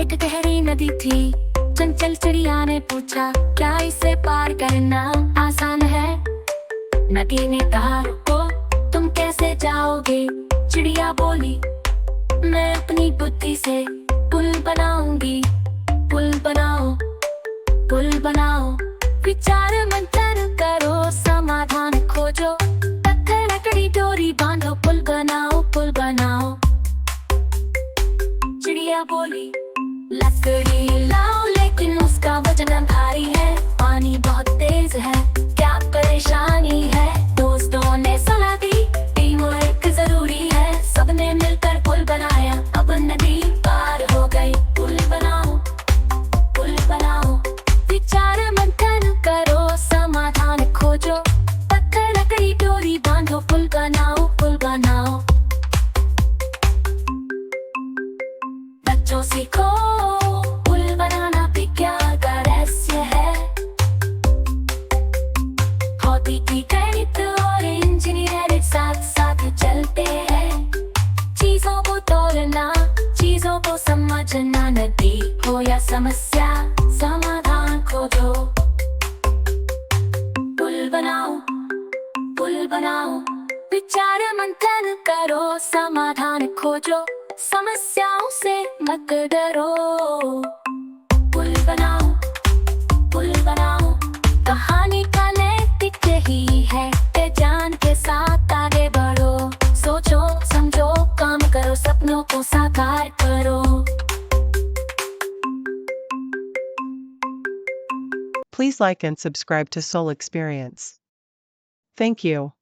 एक गहरी नदी थी। चंचल चिड़िया ने पूछा, क्या इसे पार करना आसान है? नदी ने कहा, रुको, तुम कैसे जाओगे? चिड़िया बोली, मैं अपनी बुद्धि से पुल बनाऊंगी। पुल बनाओ, पुल बनाओ, विचार मंथन करो, समाधान खोजो, पत्थर लकड़ी डोरी बांधो, पुल बनाओ, पुल बनाओ। चिड़िया बोली, लकड़ी लाओ, लेकिन उसका वजन भारी है, पानी बहुत तेज है, क्या परेशानी है? दोस्तों ने सलाह दी, टीम वर्क जरूरी है, सबने मिलकर पुल बनाया, अब नदी पार हो गई। पुल बनाओ, पुल बनाओ, विचार मंथन करो, समाधान खोजो, पत्थर लकड़ी डोरी बांधो, पुल बनाओ, पुल बनाओ। बच्चों सीखो, पुल बनाना विज्ञान का रहस्य है। भौतिकी, गणित और इंजीनियरिंग साथ साथ चलते हैं। चीजों को तोड़ना, चीजों को समझना, नदी हो या समस्या, समाधान खोजो। पुल बनाओ, पुल बनाओ, विचार मंथन करो, समाधान खोजो, समस्याओं से मत डरो। पुल बनाओ, पुल बनाओ, कहानी का नैतिक यही है कि ज्ञान के साथ आगे बढ़ो, सोचो समझो काम करो, सपनों को साकार करो। Please like and subscribe to Soul Experience. Thank you.